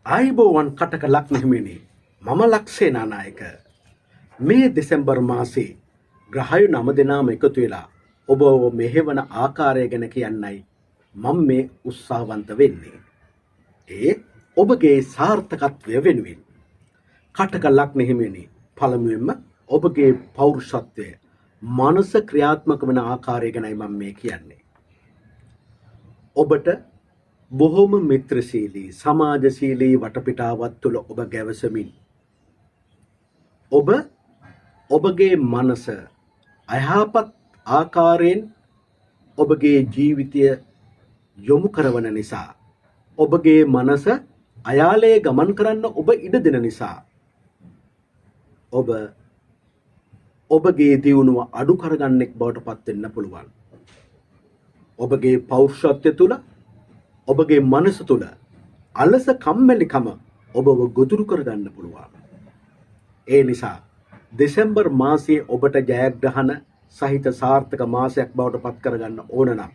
ආයිබෝවන් කටක ලක්න හිමිනි මම ලක්ෂේනා නායක මේ දෙසැම්බර් මාසේ ග්‍රහයු 9 දෙනාම එකතු වෙලා ඔබ මෙහෙවන ආකාරය ගැන කියන්නයි මම මේ උත්සාහවන්ත වෙන්නේ. ඒ ඔබගේ සාර්ථකත්වය වෙනුවෙන්. කටක ලක්න හිමිනි පළමුවෙන්ම ඔබගේ පෞරුෂත්වය මනස ක්‍රියාත්මක වන ආකාරය ගැනයි මම මේ කියන්නේ. ඔබට බොහොම මිත්‍රශීලී සමාජශීලී වටපිටාවක් තුළ ඔබ ගැවසමින් ඔබගේ මනස අයහපත් ආකාරයෙන් ඔබගේ ජීවිතය යොමු කරවන නිසා ඔබගේ මනස අයාලේ ගමන් කරන්න ඔබ ඉඩ දෙන නිසා ඔබගේ දියුණුව අඩු කරගන්නෙක් බවට පත් වෙන්න පුළුවන්. ඔබගේ පෞරුෂත්වය තුළ ඔබගේ මනස තුළ අලස කම්මැලිකම ඔබව ගොදුරු කරගන්න පුළුවන්. ඒ නිසා දෙසැම්බර් මාසයේ ඔබට ජයග්‍රහණ සහිත සාර්ථක මාසයක් බවට පත් කරගන්න ඕන නම්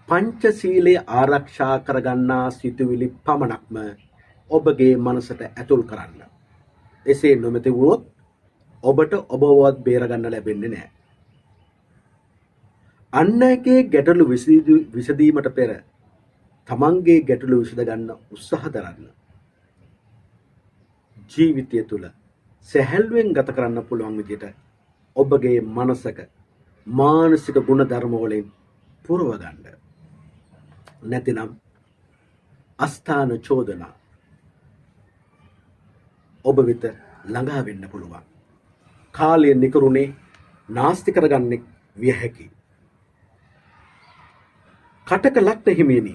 පංචශීලයේ ආරක්ෂා කරගන්නා සිතුවිලි පමණක්ම ඔබගේ මනසට ඇතුල් කරන්න. එසේ නොමැති වුණොත් ඔබට ඔබවත් බේරගන්න ලැබෙන්නේ නැහැ. අන් අයගේ ගැටලු විසඳීමට පෙර තමන්ගේ ගැටලු විසඳ ගන්න උත්සාහ දරන්න. ජීවිතය තුළ සැහැල්ලුවෙන් ගත කරන්න පුළුවන් විදිහට ඔබගේ මනසක මානසික ගුණ ධර්ම වලින් පුරව ගන්න. නැතිනම් අස්ථාන චෝදනා ඔබ වෙත ළඟා වෙන්න පුළුවන්. කාලය නිකරුණේ නාස්ති කරගන්නෙක් විය හැකියි. කටක ලක්න හිමියනි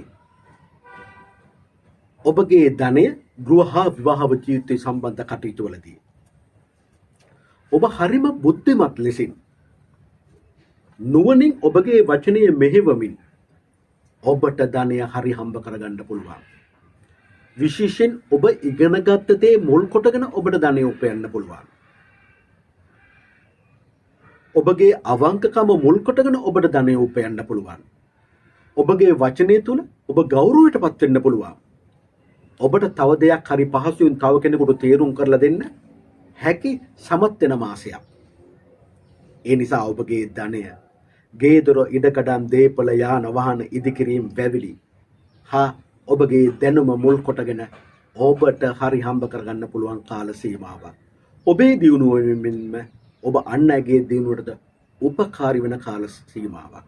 ඔබගේ ධනය ගෘහ හා විවාහ ජීවිතය සම්බන්ධ කටයුතු වලදී ඔබ හරිම බුද්ධිමත් ලෙසින් නුවණින් ඔබගේ වචනය මෙහෙවමින් ඔබට ධනය හරි හම්බ කරගන්න පුළුවන්. විශේෂයෙන් ඔබ ඉගෙනගත්ත දේ මුල් කොටගෙන ඔබට ධනය උපයන්න පුළුවන්. ඔබගේ අවංකකම මුල් කොටගෙන ඔබට ධනය උපයන්න පුළුවන්. ඔබගේ වචනය තුළ ඔබ ගෞරවයට පත් වෙන්න පුළුවන්. ඔබට තව දෙයක් හරි පහසුවෙන් තව කෙනෙකුට තේරුම් කරලා දෙන්න හැකි සමත් වෙන මාසයක්. ඒ නිසා ඔබගේ ධනය, ගේදොර, ඉඩකඩම්, දීපල, යාන वाहන ඉදිකිරීම, වැවිලි හා ඔබගේ දැනුම මුල් කොටගෙන ඔබට හරි හම්බ කරගන්න පුළුවන් කාල සීමාවක්. ඔබේ දියුණුව වෙනුවෙන්ම ඔබ අන් අයගේ දියුණුවටද උපකාරී වෙන කාල සීමාවක්.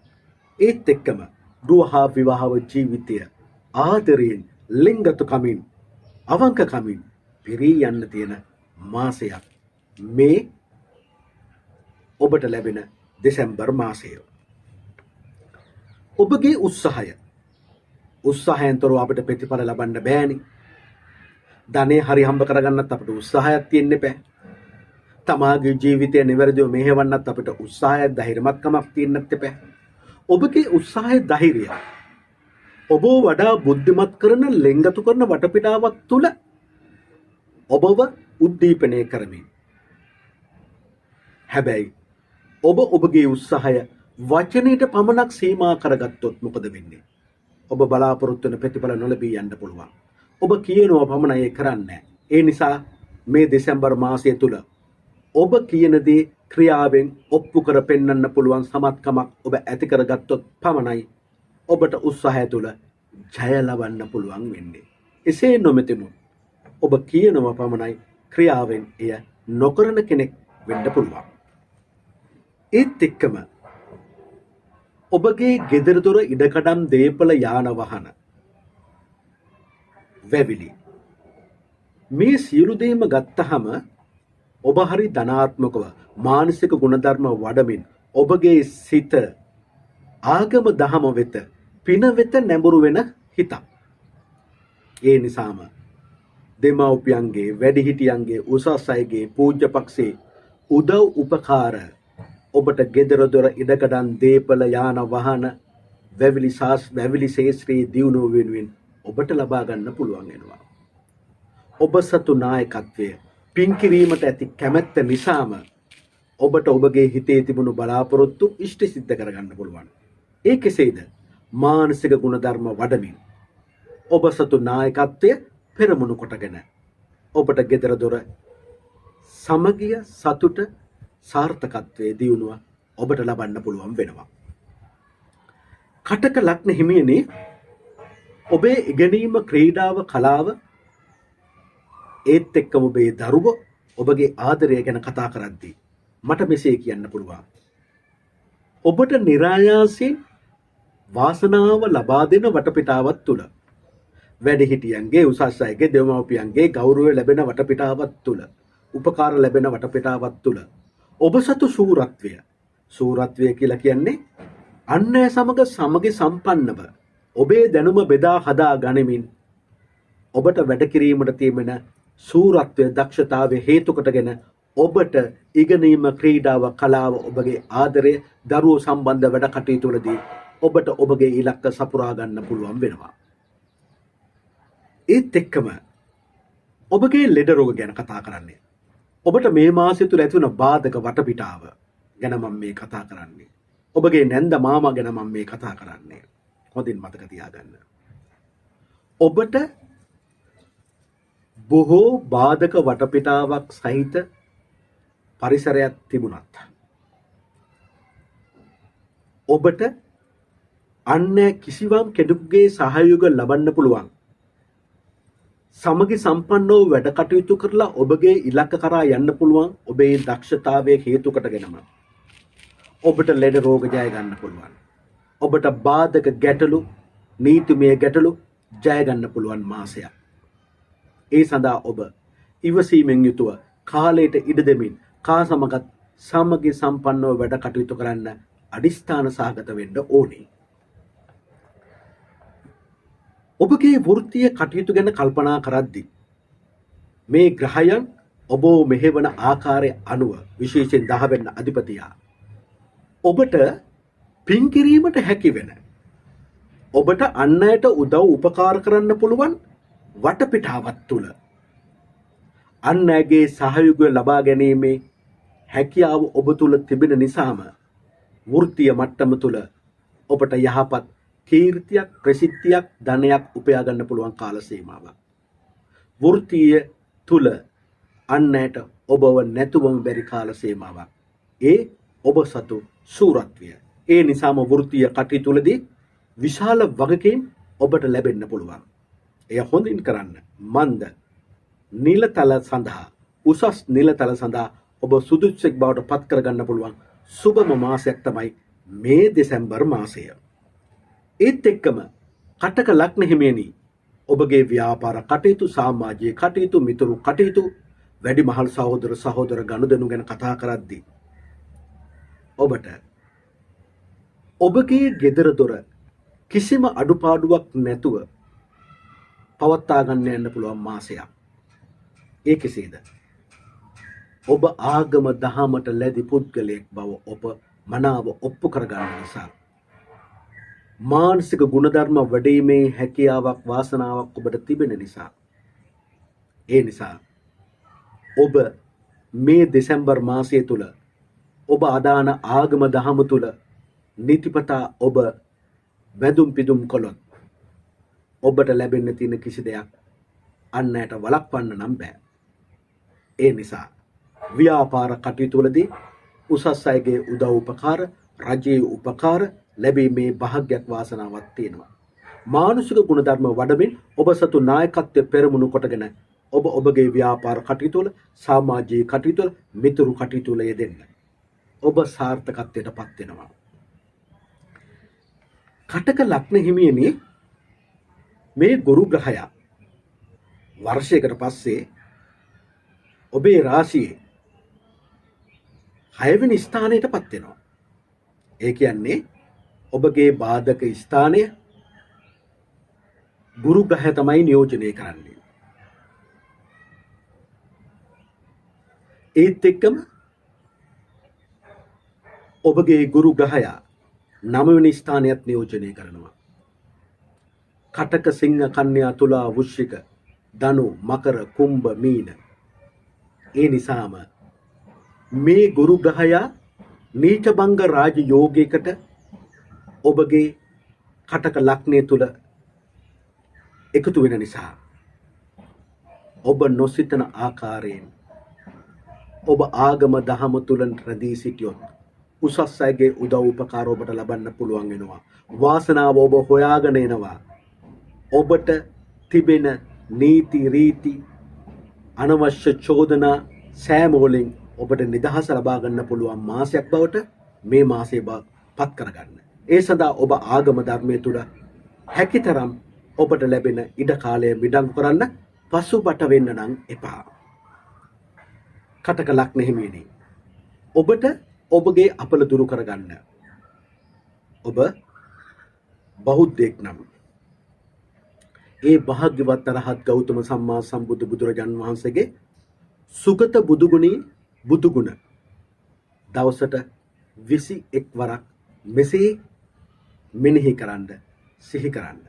ඒත් එක්කම ගෘහ විවාහ ජීවිතය ආදරයෙන්, ලිංගතුකමින්, අවංකකමින් පිරී යන්න තියෙන මාසයක් මේ ඔබට ලැබෙන දෙසැම්බර් මාසය. ඔබගේ උත්සාහයෙන් තොරව අපිට ප්‍රතිඵල ලබන්න බෑනේ. ධනෙ හරි හම්බ කරගන්නත් අපිට උත්සාහයක් තියෙන්න බෑ. තමාගේ ජීවිතය නිවැරදිව මෙහෙවන්නත් අපිට උත්සාහයක්, ධෛර්යමත්කමක් තියෙන්නත් බෑ. ඔබගේ උත්සාහය, ධෛර්යය ඔබව වඩා බුද්ධිමත් කරන, ලෙන්ගතු කරන වටපිටාවක් තුළ ඔබව උද්දීපනය කරමින්. හැබැයි ඔබගේ උත්සාහය වචනයට පමණක් සීමා කරගත්තොත් මොකද වෙන්නේ? ඔබ බලාපොරොත්තු වෙන ප්‍රතිඵල නොලැබී යන්න පුළුවන්. ඔබ කියනවා පමණයි කරන්නේ. ඒ නිසා මේ දෙසැම්බර් මාසය තුළ ඔබ කියන දේ ක්‍රියාවෙන් ඔප්පු කර පෙන්වන්න පුළුවන් සමත්කමක් ඔබ ඇති කරගත්තොත් පමණයි ඔබට උත්සාහය තුළ ජය ලබන්න පුළුවන් වෙන්නේ. එසේ නොමැතිනොත් ඔබ කියනවා පමණයි ක්‍රියාවෙන් එය නොකරන කෙනෙක් වෙන්න පුළුවන්. ඒත් එක්කම ඔබගේ ගෙදර දොර, ඉඩකඩම්, දීපල, යාන वाहන, වැවිලි මේ සියලු දේම ගත්තහම ඔබ හරි ධනාත්මකව මානසික ගුණධර්ම වඩමින් ඔබගේ සිත ආගම දහම වෙත, පින වෙත නැඹුරු වෙන හිතක්. ඒ නිසාම දෙමව්පියන්ගේ, වැඩිහිටියන්ගේ, උසස් අයගේ, පූජ්‍ය පක්ෂේ උදව් උපකාර ඔබට ගෙදර දොර, ඉඩකඩම්, දීපල, යාන वाहන, වැවිලි ශේෂ්ත්‍රයේ දියුණුව වෙනුවෙන් ඔබට ලබා ගන්න පුළුවන් වෙනවා. ඔබ සතු නායකත්වය, පින් කිරීමට ඇති කැමැත්ත නිසාම ඔබට ඔබගේ හිතේ තිබුණු බලාපොරොත්තු ඉෂ්ට සිද්ධ කරගන්න පුළුවන්. ඒ කෙසේද? මානසික ගුණධර්ම වඩමින් ඔබ සතු නායකත්වය පෙරමුණු කොටගෙන ඔබට ගෙදර දොර සමගිය සතුට සාර්ථකත්වයේ දියුණුව ඔබට ලබන්න පුළුවන් වෙනවා. කටක ලග්න හිමියනි, ඔබේ ඉගෙනීම, ක්‍රීඩාව, කලාව, ඒත් එක්කම ඔබේ දරුවෝ ඔබගේ ආදරය ගැන කතා කරද්දී මට මෙසේ කියන්න පුළුවන්. ඔබට નિરાයාසයෙන් වාසනාව ලබා දෙන වටපිටාවක් තුල, වැඩිහිටියන්ගේ, උසස් අයගේ, දෙමව්පියන්ගේ ගෞරවය ලැබෙන වටපිටාවක් තුල, උපකාර ලැබෙන වටපිටාවක් තුල ඔබ සතු ශූරත්වය කියලා කියන්නේ අන් අය සමග සමගි සම්පන්නව ඔබේ දැනුම බෙදා හදා ගනිමින් ඔබට වැඩ කිරීමට තියෙන ශූරත්වය, දක්ෂතාවය හේතු කොටගෙන ඔබට ඉගෙනීම, ක්‍රීඩාව, කලාව, ඔබගේ ආදරය, දරුවෝ සම්බන්ධ වැඩ කටයුතු වලදී ඔබට ඔබගේ ඉලක්ක සපුරා ගන්න පුළුවන් වෙනවා. ඒත් එක්කම ඔබගේ ලෙඩ රෝග ගැන කතා කරන්නේ. ඔබට මේ මාසය තුල ඇති වුණ බාධක වටපිටාව ගැන මම මේ කතා කරන්නේ. ඔබගේ නැන්ද මාමා ගැන මම මේ කතා කරන්නේ. හොඳින් මතක තියාගන්න. ඔබට බොහෝ බාධක වටපිටාවක් සහිත පරිසරයක් තිබුණත් ඔබට අන්න කිසිවම් කෙනෙකුගේ සහයෝගය ලබන්න පුළුවන්. සමගි සම්පන්නව වැඩ කටයුතු කරලා ඔබගේ ඉලක්ක කරා යන්න පුළුවන්. ඔබේ දක්ෂතාවයේ හේතු කොටගෙනම ඔබට ලෙඩ රෝග ජය ගන්න පුළුවන්. ඔබට බාධක ගැටලු, නීතිමය ගැටලු ජය ගන්න පුළුවන් මාසයක්. ඒ සඳහා ඔබ ඉවසීමෙන් යුතුව කාලයට ඉඩ දෙමින් කා සමගත් සමගි සම්පන්නව වැඩ කටයුතු කරන්න අදිස්ථාන සහගත වෙන්න ඕනේ. ඔබගේ වෘත්තීය කටයුතු ගැන කල්පනා කරද්දී මේ ග්‍රහයන් ඔබ මෙහෙවන ආකාරය අනුව, විශේෂයෙන් 10 වෙනි අධිපතියා ඔබට පින් කිරීමට හැකි වෙන, ඔබට අන් අයට උදව් උපකාර කරන්න පුළුවන් වටපිටාවක් තුල අන් අයගේ සහයෝගය ලබා ගැනීමේ හැකියාව ඔබ තුල තිබෙන නිසාම වෘත්තීය මට්ටම තුල ඔබට යහපත් කීර්තියක්, ප්‍රසිද්ධියක්, ධනයක් උපයා ගන්න පුළුවන් කාල සීමාවක්. වෘත්තීය තුල අන් අයට ඔබව නැතුවම බැරි කාල සීමාවක්. ඒ ඔබ සතු ශූරත්වය. ඒ නිසාම වෘත්තීය කටයුතුවලදී විශාල වගකීම් ඔබට ලැබෙන්න පුළුවන්. එය හොඳින් කරන්න. මන්ද නිලතල සඳහා, උසස් නිලතල සඳහා ඔබ සුදුසුෙක් බවට පත් කරගන්න පුළුවන් සුබම මාසයක් තමයි මේ දෙසැම්බර් මාසය. ඒත් එක්කම කටක ලග්න හිමියනි, ඔබගේ ව්‍යාපාර කටයුතු, සමාජීය කටයුතු, මිතුරු කටයුතු, වැඩිමහල් සහෝදර ගනුදෙනු ගැන කතා කරද්දී ඔබට ඔබගේ ගෙදර දොර කිසිම අඩුපාඩුවක් නැතුව පවත්වා ගන්න යන්න පුළුවන් මාසයක්. ඒ කෙසේද? ඔබ ආගම දහමට ලැබි පුද්ගලයෙක් බව ඔබ මනාව ඔප්පු කරගන්න නිසා මානසික ගුණධර්ම වැඩිීමේ හැකියාවක්, වාසනාවක් ඔබට තිබෙන නිසා, ඒ නිසා ඔබ මේ දෙසැම්බර් මාසය තුල ඔබ අදාන ආගම දහම තුල නීතිපතා ඔබ වැදුම් පිදුම් කළොත් ඔබට ලැබෙන්න තියෙන කිසි දෙයක් අන් අයට වළක්වන්න නම් බෑ. ඒ නිසා ව්‍යාපාර කටයුතු වලදී උසස් අයගේ උදව් උපකාර, රජයේ උපකාර ලැබීමේ භාග්යක්, වාසනාවක් තියෙනවා. මානසික ගුණධර්ම වඩමින් ඔබ සතු නායකත්වයේ පෙරමුණු කොටගෙන ඔබ ඔබගේ ව්‍යාපාර කටයුතු වල, සමාජීය කටයුතු වල, මිතුරු කටයුතු වල යෙදෙන්න ඔබ සාර්ථකත්වයට පත් වෙනවා. කටක ලග්න හිමියනි, මේ ගුරු ග්‍රහය වර්ෂයකට පස්සේ ඔබේ රාශියේ 6 වෙනි ස්ථානයට පත් වෙනවා. ඒ කියන්නේ ඔබගේ බාධක ස්ථානය ගුරු ග්‍රහය තමයි නියෝජනය කරන්නේ. ඒත් එක්කම ඔබගේ ගුරු ග්‍රහය 9 වෙනි ස්ථානයත් නියෝජනය කරනවා. කටක, සිංහ, කන්‍යා, තුලා, වෘශ්චික, ධනු, මකර, කුම්භ, මීන. ඒ නිසාම මේ ගුරු ග්‍රහය නීච භංග රාජ යෝගයකට ඔබගේ කටක ලග්නය තුල එකතු වෙන නිසා ඔබ නොසිතන ආකාරයෙන් ඔබ ආගම දහම තුල රැඳී සිටියොත් උසස් අයගේ උදව් උපකාර ඔබට ලබන්න පුළුවන් වෙනවා. වාසනාව ඔබ හොයාගෙන එනවා. ඔබට තිබෙන නීති රීති අනවශ්‍ය චෝදනා සෑම වලින් ඔබට නිදහස ලබා ගන්න පුළුවන් මාසයක් බවට මේ මාසය පත් කරගන්න. ඒ සඳහා ඔබ ආගම ධර්මයේ තුල හැකිතරම් ඔබට ලැබෙන ඉඩ කාලය විඩංගු කරන්න පසුබට වෙන්න නම් එපා. කටක ලග්න හිමියනි, ඔබට ඔබගේ අපල දුරු කරගන්න ඔබ බෞද්ධයෙක් නම් ඒ භාග්‍යවත් අරහත් ගෞතම සම්මා සම්බුදු බුදුරජාන් වහන්සේගේ සුගත බුදුගුණ දවසට 21 වරක් මෙසේ මෙනෙහි කරන්න, සිහි කරන්න.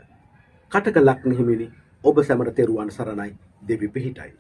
කටක ලග්න හිමියනි, ඔබ සැමට තෙරුවන් සරණයි. දෙවි පිහිටයි.